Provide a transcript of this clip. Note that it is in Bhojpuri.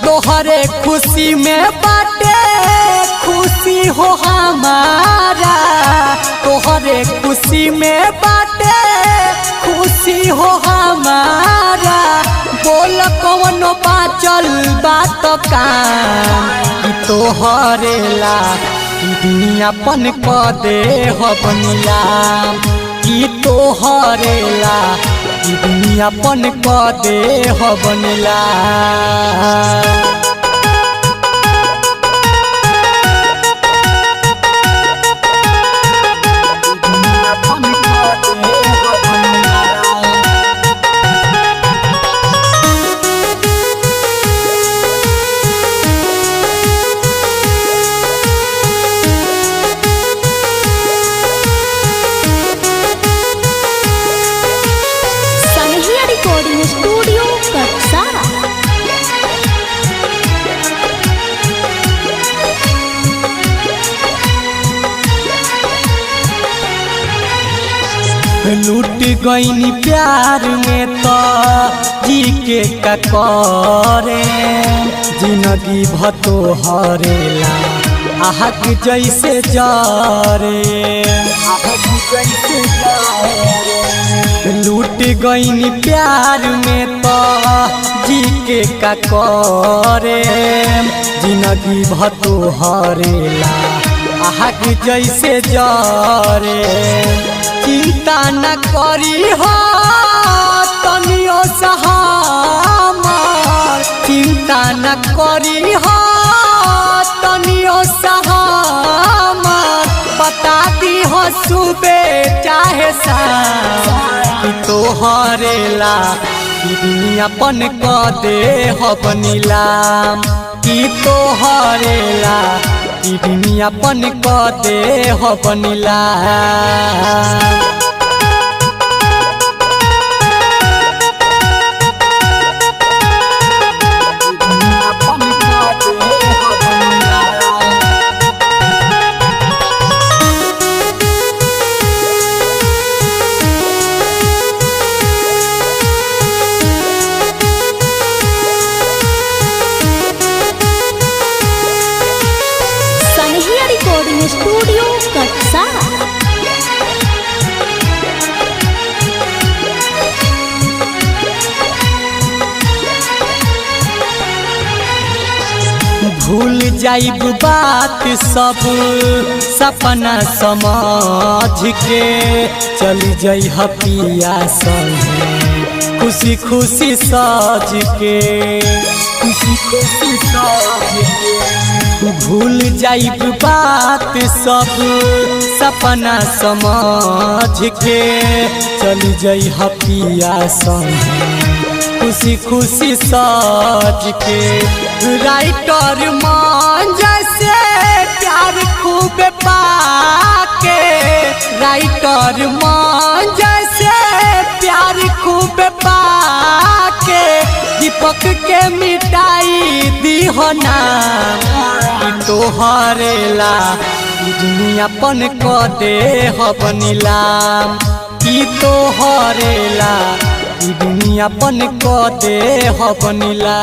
तोहरे खुशी में बाटे खुशी हो हमारा, तोहरे खुशी में बाटे खुशी हो हमारा। बोल कौनो बाचल बात काम तोहरे ला दुनियापन क दे हो बनियाम की तोहरे ला दुनियापन क दे हो बनिला। स्टूडियो कक्षा लूट गईनी प्यार में तो जी के का करे जिंदगी भतो हरेला आहक जैसे जारे लूट गईनी प्यार में तो जी के का करे जिंदगी भतो हरेला आहक जैसे जारे। चिंता न करी हो तनियो सहामार, चिंता न करी हो तनियो सहामार। बता दी हो सुबह चाहे शाम तोहरे ला दुनियापन क दे हो बनिलाम की तोहरे ला दुनियापन क दे हो बनिला। स्टूडियो कक्षा भूल जाइब बात सब सपना समझ के चल जाई हपिया संगे खुशी खुशी सज के खुशी खुशी सज के। भूल जाइब बात सब सपना समझ के चल जाई हपिया संगे खुशी खुशी सज के। राइटर मान जैसे प्यार खूब पाके, राइटर मान जैसे प्यार खूब पाके दीपक के मिटाई दी हो ना तोहरे ला दुनियापन क दे हो बनिलाम की तोहरे ला दुनियापन क दे हो बनिला।